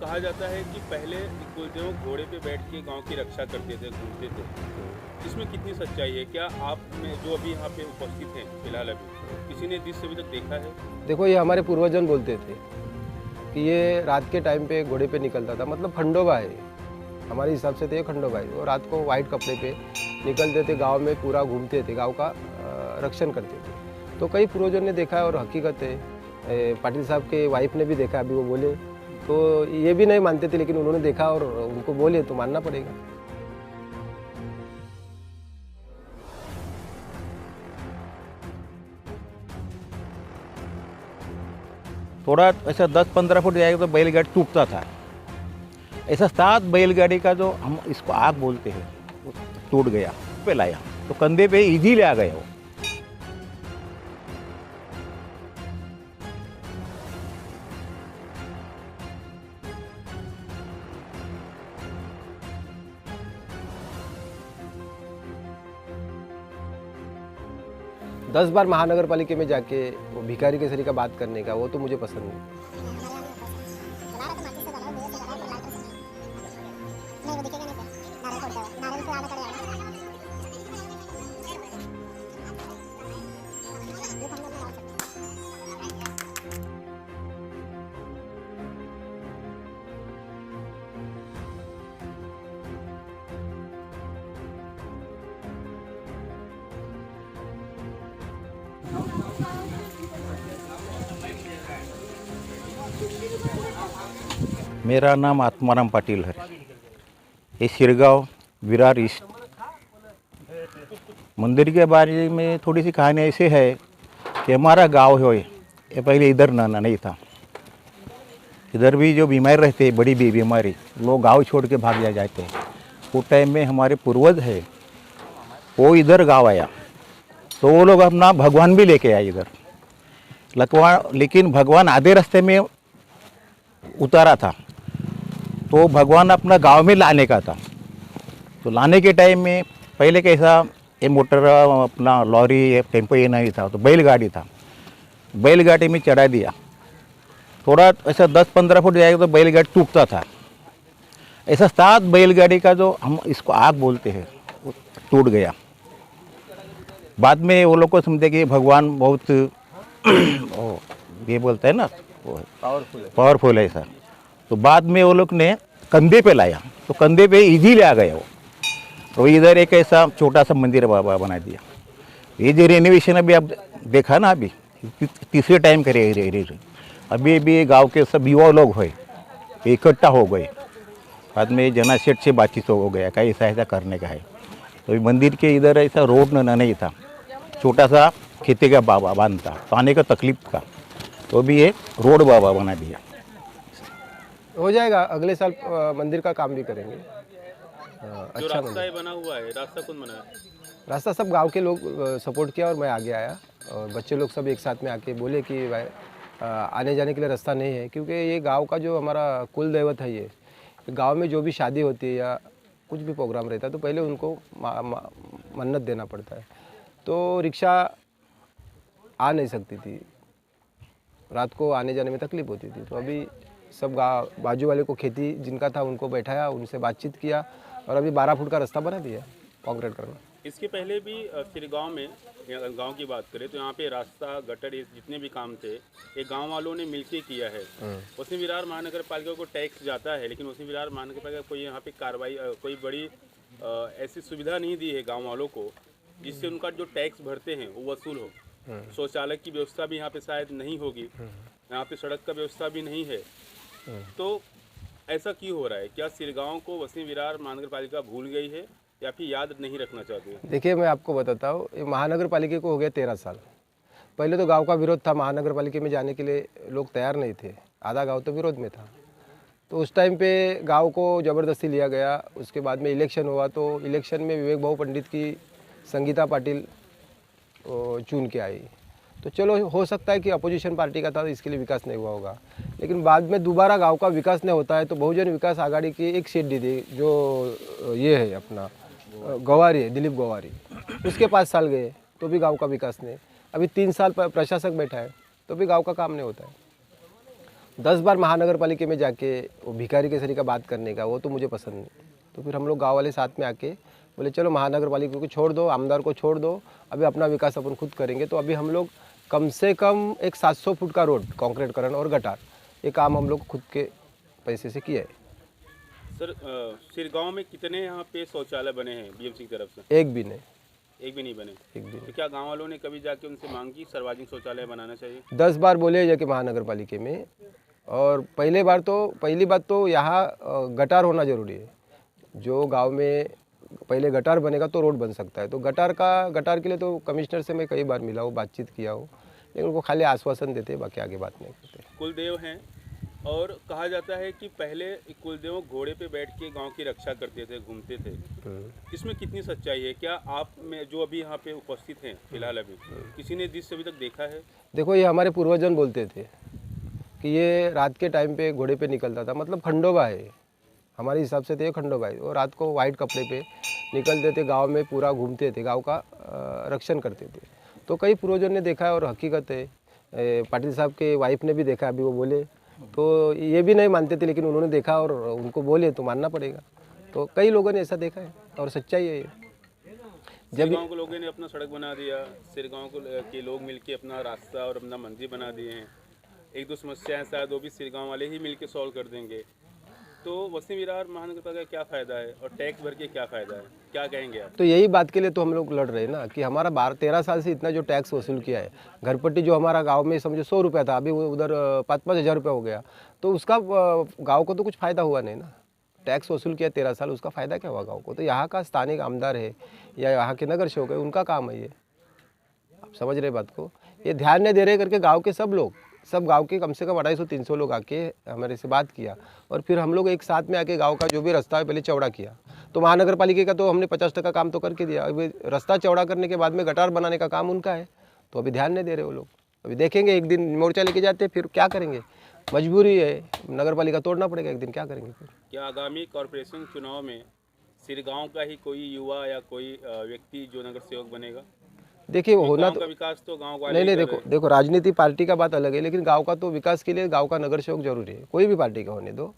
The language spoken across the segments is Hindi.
कहा जाता है कि पहले कुलदेव घोड़े पे बैठ के गांव की रक्षा करते थे, घूमते थे। इसमें कितनी सच्चाई है? क्या आप में जो अभी यहाँ पे उपस्थित हैं फिलहाल अभी, किसी ने दृश्य अभी तक देखा है? देखो, ये हमारे पूर्वजन बोलते थे कि ये रात के टाइम पे घोड़े पे निकलता था, मतलब खंडोबा है। हमारे हिसाब से तो ये खंडोबा है। वो रात को वाइट कपड़े पे निकलते थे, गांव में पूरा घूमते थे, गांव का रक्षण करते थे। तो कई पूर्वजन ने देखा है और हकीकत है। पाटिल साहब के वाइफ ने भी देखा, अभी वो बोले तो ये भी नहीं मानते थे, लेकिन उन्होंने देखा और उनको बोले तो मानना पड़ेगा। थोड़ा ऐसा 10-15 फुट जाएगा तो बैलगाड़ी टूटता था। ऐसा 7 बैलगाड़ी का जो हम इसको आग बोलते हैं वो टूट गया। पे लाया तो कंधे पे इजीली आ गया वो। दस बार महानगर पालिका में जाके वो भिखारी केसरी का बात करने का, वो तो मुझे पसंद नहीं। मेरा नाम आत्माराम पाटिल है। ये सिरगांव विरार ईस्ट। मंदिर के बारे में थोड़ी सी कहानी ऐसे है कि हमारा गांव है ये पहले इधर नहीं था। इधर भी जो बीमार रहते हैं, बड़ी बीमारी, लोग गांव छोड़ के भाग जाते हैं। उस टाइम में हमारे पूर्वज है वो इधर गांव आया तो वो लोग अपना भगवान भी लेके आए इधर लेकिन भगवान आधे रास्ते में उतारा था तो भगवान अपना गांव में लाने का था। तो लाने के टाइम में पहले कैसा ये मोटर अपना लॉरी ये टेम्पो ये नहीं था, तो बैलगाड़ी था। बैलगाड़ी में चढ़ा दिया। थोड़ा ऐसा 10-15 फुट जाएगा तो बैलगाड़ी टूटता था। ऐसा 7 बैलगाड़ी का जो हम इसको आग बोलते हैं वो टूट गया। बाद में वो लोग को समझे कि भगवान बहुत ये बोलते हैं ना पावरफुल है सर। तो बाद में वो लोग ने कंधे पे लाया तो कंधे पे इजीली आ गया वो। तो इधर एक ऐसा छोटा सा मंदिर बना दिया। ये जो रेनोवेशन अभी आप देखा ना, अभी तीसरे टाइम करे अभी भी गांव के सब युवा लोग हुए इकट्ठा हो गए। बाद में जना सेठ से बातचीत हो गया का ऐसा करने का है। तो मंदिर के इधर ऐसा रोड नहीं था, छोटा सा खेती का बांध था, तो आने का तकलीफ था। तो भी ये रोड बना दिया। हो जाएगा, अगले साल मंदिर का काम भी करेंगे। जो अच्छा रास्ता ये बना हुआ है, रास्ता कौन बना है? रास्ता सब गांव के लोग सपोर्ट किया और मैं आगे आया और बच्चे लोग सब एक साथ में आके बोले कि भाई आने जाने के लिए रास्ता नहीं है, क्योंकि ये गांव का जो हमारा कुल दैवत है। ये गांव में जो भी शादी होती है या कुछ भी प्रोग्राम रहता है तो पहले उनको मन्नत देना पड़ता है। तो रिक्शा आ नहीं सकती थी, रात को आने जाने में तकलीफ होती थी। तो अभी सब बाजू वाले को खेती जिनका था उनको बैठाया, उनसे बातचीत किया और अभी 12 फुट का रास्ता बना दिया कॉन्क्रीट करना। इसके पहले भी सिरगांव में, गांव की बात करें तो यहाँ पे रास्ता गटर ये जितने भी काम थे ये गांव वालों ने मिलके किया है। वसई विरार महानगर पालिका को टैक्स जाता है, लेकिन वसई विरार महानगर पालिका कोई यहाँ पे कार्रवाई कोई बड़ी ऐसी सुविधा नहीं दी है गाँव वालों को जिससे उनका जो टैक्स भरते हैं वो वसूल हो। शौचालय की व्यवस्था भी यहाँ पे शायद नहीं होगी, यहाँ पे सड़क का व्यवस्था भी नहीं है। तो ऐसा क्यों हो रहा है? क्या सिरगांव को वसई विरार महानगर पालिका भूल गई है या फिर याद नहीं रखना चाहती है? देखिए, मैं आपको बताता हूँ, महानगर पालिका को हो गया 13 साल। पहले तो गांव का विरोध था, महानगर पालिका में जाने के लिए लोग तैयार नहीं थे, आधा गांव तो विरोध में था। तो उस टाइम पे गांव को ज़बरदस्ती लिया गया। उसके बाद में इलेक्शन हुआ तो इलेक्शन में विवेक भाऊ पंडित की संगीता पाटिल चुन के आई। तो चलो, हो सकता है कि अपोजिशन पार्टी का था तो इसके लिए विकास नहीं हुआ होगा, लेकिन बाद में दोबारा गांव का विकास नहीं होता है तो बहुजन विकास आघाड़ी की एक सीट दी थी, जो ये है अपना गवारी है, दिलीप गवारी, उसके 5 साल गए तो भी गांव का विकास नहीं। अभी 3 साल प्रशासक बैठा है तो भी गांव का काम नहीं होता है। 10 बार महानगर पालिका में जाके वो भिखारी केसरी का बात करने का, वो तो मुझे पसंद नहीं। तो फिर हम लोग गाँव वाले साथ में आके बोले चलो महानगर पालिका को छोड़ दो, आमदार को छोड़ दो, अभी अपना विकास अपन खुद करेंगे। तो अभी हम लोग कम से कम एक 700 फुट का रोड कॉन्क्रीटकरण और गटार, ये काम हम लोग खुद के पैसे से किया है। सर सिरगांव में कितने यहाँ पे शौचालय बने हैं बीएमसी की तरफ से? एक भी नहीं, एक भी नहीं बने। एक भी नहीं। तो क्या गांव वालों ने कभी जाके उनसे मांग की सार्वजनिक शौचालय बनाना चाहिए? 10 बार बोले जाके महानगर पालिका में, और पहली बात तो यहाँ गटार होना ज़रूरी है। जो गांव में पहले गटार बनेगा तो रोड बन सकता है। तो गटार के लिए तो कमिश्नर से मैं कई बार मिला हूँ, बातचीत किया हो, लेकिन उनको खाली आश्वासन देते, बाकी आगे बात नहीं करते। कुलदेव हैं और कहा जाता है कि पहले कुलदेव घोड़े पे बैठ के गांव की रक्षा करते थे, घूमते थे। इसमें कितनी सच्चाई है? क्या आप में जो अभी यहाँ पे उपस्थित हैं फिलहाल अभी किसी ने दृश्य अभी तक देखा है? देखो, ये हमारे पूर्वजन बोलते थे कि ये रात के टाइम पे घोड़े पे निकलता था, मतलब खंडोबा है हमारे हिसाब से। तो ये खंडोबा है, और रात को वाइट कपड़े पे निकलते थे, गांव में पूरा घूमते थे, गांव का रक्षण करते थे। तो कई पूर्वजन ने देखा है और हकीकत है। पाटिल साहब के वाइफ ने भी देखा, अभी वो बोले तो ये भी नहीं मानते थे, लेकिन उन्होंने देखा और उनको बोले तो मानना पड़ेगा। तो कई लोगों ने ऐसा देखा है और सच्चाई है ये। जब गाँव के लोगों ने अपना सड़क बना दिया, सिरगांव के लोग मिलके अपना रास्ता और अपना मंदिर बना दिए हैं। एक दो समस्याएं शायद वो भी सिरगांव वाले ही मिलके सॉल्व कर देंगे। तो वसीम विरार महानगर पालिका का क्या फ़ायदा है और टैक्स भर के क्या फ़ायदा है? क्या कहेंगे आप? तो यही बात के लिए तो हम लोग लड़ रहे हैं ना, कि हमारा 12-13 साल से इतना जो टैक्स वसूल किया है, घरपट्टी जो हमारा गांव में समझो 100 रुपया था, अभी वो उधर 5-5 हज़ार रुपया हो गया। तो उसका गांव को तो कुछ फ़ायदा हुआ नहीं ना। टैक्स वसूल किया 13 साल, उसका फ़ायदा क्या हुआ गाँव को? तो यहाँ का स्थानीय आमदार है या यहाँ के नगर सेवक है, उनका काम है ये। आप समझ रहे बात को? ये ध्यान नहीं दे रहे करके गाँव के सब गांव के कम से कम 250-300 लोग आके हमारे से बात किया, और फिर हम लोग एक साथ में आके गांव का जो भी रास्ता है पहले चौड़ा किया। तो महानगर पालिका का तो हमने 50% काम तो करके दिया। अभी रास्ता चौड़ा करने के बाद में गटार बनाने का काम उनका है, तो अभी ध्यान नहीं दे रहे वो लोग। अभी देखेंगे, एक दिन मोर्चा लेके जाते, फिर क्या करेंगे, मजबूरी है, नगर पालिका तोड़ना पड़ेगा एक दिन, क्या करेंगे फिर। क्या आगामी कॉरपोरेशन चुनाव में सिरगांव का ही कोई युवा या कोई व्यक्ति जो नगर सेवक बनेगा? देखिए, वो होना गाँव तो का विकास तो गाँव वाले नहीं, देखो राजनीति पार्टी का बात अलग है, लेकिन गांव का तो विकास के लिए गांव का नगर सेवक जरूरी है, कोई भी पार्टी का होने दो।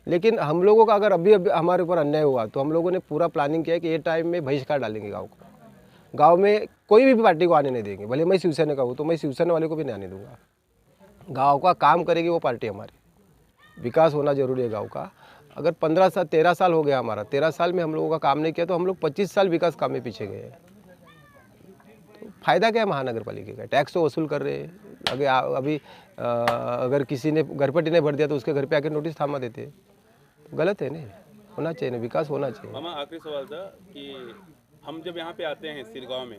लेकिन हम लोगों का अगर अभी हमारे ऊपर अन्याय हुआ तो हम लोगों ने पूरा प्लानिंग किया है कि ये टाइम में बहिष्कार डालेंगे गाँव को। गाँव में कोई भी पार्टी को आने नहीं देंगे, भले मैं शिवसेना का हूँ तो मैं शिवसेना वाले को भी नहीं आने दूंगा। गाँव का काम करेगी वो पार्टी हमारी, विकास होना जरूरी है गाँव का। अगर 13 साल हो गया हमारा, 13 साल में हम लोगों का काम नहीं किया तो हम लोग 25 साल विकास काम में पीछे गए हैं। फ़ायदा क्या है महानगर पालिका का? टैक्स तो वसूल कर रहे हैं। अभी अगर किसी ने घरपट्टी नहीं भर दिया तो उसके घर पे आके नोटिस थामा देते हैं, गलत है ना। होना चाहिए ना, विकास होना चाहिए। मामा, आखिरी सवाल था कि हम जब यहाँ पे आते हैं सिरगांव में,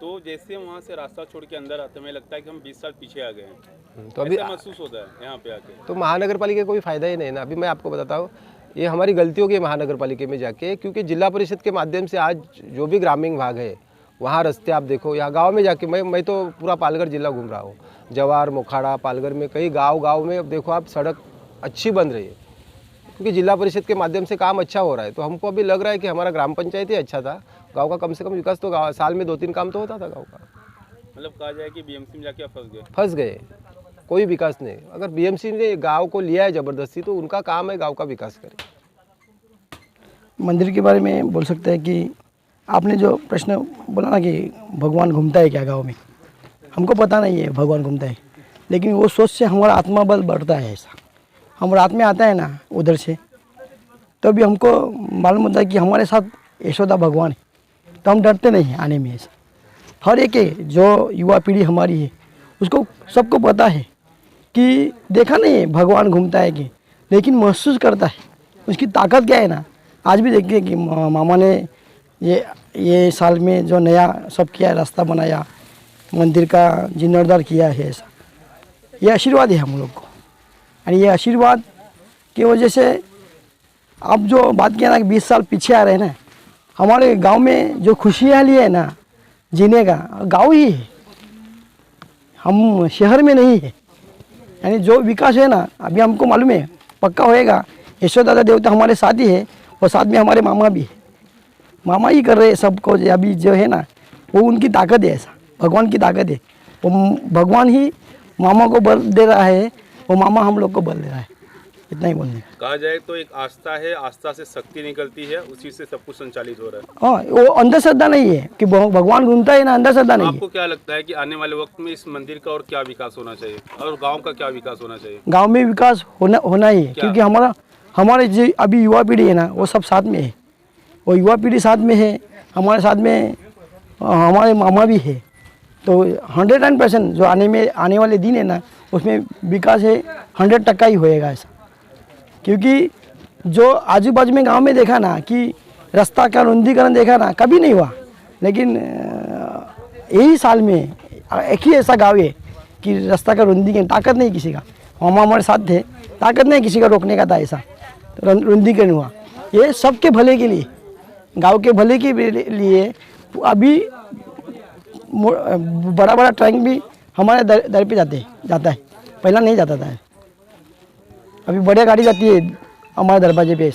तो जैसे वहाँ से रास्ता छोड़ के अंदर आते हैं, हमें लगता है कि हम 20 साल पीछे आ गए हैं। तो अभी महसूस होता है यहाँ पे आके। तो महानगर पालिका का कोई फ़ायदा ही नहीं ना। अभी मैं आपको बताता हूँ, ये हमारी गलती होगी महानगर पालिका में जाके, क्योंकि जिला परिषद के माध्यम से आज जो भी ग्रामीण भाग है वहाँ रास्ते आप देखो, यहाँ गांव में जाके मैं तो पूरा पालघर जिला घूम रहा हूँ, जवार, मोखाड़ा, पालघर में कई गांव में अब देखो आप सड़क अच्छी बन रही है, क्योंकि जिला परिषद के माध्यम से काम अच्छा हो रहा है। तो हमको अभी लग रहा है कि हमारा ग्राम पंचायत ही अच्छा था, गांव का कम से कम विकास तो साल में 2-3 काम तो होता था गाँव का। मतलब कहा जाए कि बीएमसी में जाके फंस गए, कोई विकास नहीं। अगर बीएमसी ने गाँव को लिया है ज़बरदस्ती तो उनका काम है गाँव का विकास करे। मंदिर के बारे में बोल सकते हैं कि आपने जो प्रश्न बोला ना कि भगवान घूमता है क्या गांव में, हमको पता नहीं है भगवान घूमता है, लेकिन वो सोच से हमारा आत्मा बल बढ़ता है। ऐसा हम रात में आता है ना उधर से, तो अभी हमको मालूम होता है कि हमारे साथ यशोदा भगवान है, तो हम डरते नहीं हैं आने में। ऐसा हर एक है, जो युवा पीढ़ी हमारी है उसको सबको पता है कि देखा नहीं है भगवान घूमता है कि, लेकिन महसूस करता है उसकी ताकत क्या है ना। आज भी देखिए कि मामा ने ये साल में जो नया सब किया, रास्ता बनाया, मंदिर का जीर्णोद्धार किया है, ऐसा ये आशीर्वाद है हम लोग को। और ये आशीर्वाद की वजह से आप जो बात किया ना कि 20 साल पीछे आ रहे हैं ना, हमारे गांव में जो खुशहाली है ना जीने का, गांव ही है, हम शहर में नहीं है। यानी जो विकास है ना अभी हमको मालूम है पक्का होएगा। यशोदा देवता हमारे साथ ही है और साथ में हमारे मामा भी है, मामा ही कर रहे हैं सबको। अभी जो है ना वो उनकी ताकत है, ऐसा भगवान की ताकत है। वो भगवान ही मामा को बल दे रहा है वो मामा हम लोग को बल दे रहा है, इतना ही बोलने का। कहा जाए तो एक आस्था है, आस्था से शक्ति निकलती है, उसी से सब कुछ संचालित हो रहा है। हाँ, वो अंधश्रद्धा नहीं है कि भगवान घूमता है ना, अंधश्रद्धा नहीं है। आपको क्या लगता है कि आने वाले वक्त में इस मंदिर का और क्या विकास होना चाहिए और गांव का क्या विकास होना चाहिए? गांव में विकास होना ही है, क्योंकि हमारे जो अभी युवा पीढ़ी है ना, वो सब साथ में है। वो युवा पीढ़ी साथ में है, हमारे साथ में हमारे मामा भी है। तो 100% जो आने वाले दिन है ना, उसमें विकास है 100% ही होएगा ऐसा। क्योंकि जो आजू बाजू में गांव में देखा ना कि रास्ता का रुंदीकरण देखा ना, कभी नहीं हुआ। लेकिन यही साल में एक ही ऐसा गाँव है कि रास्ता का रुंदीकरण, ताकत नहीं किसी का, हम हमारे साथ थे, ताकत नहीं किसी का रोकने का था, ऐसा रुंदीकरण हुआ। ये सबके भले के लिए, गांव के भले के लिए अभी बड़ा बड़ा ट्रैक भी हमारे दर पे जाता है, पहला नहीं जाता था। अभी बढ़िया गाड़ी जाती है हमारे दरवाजे पे।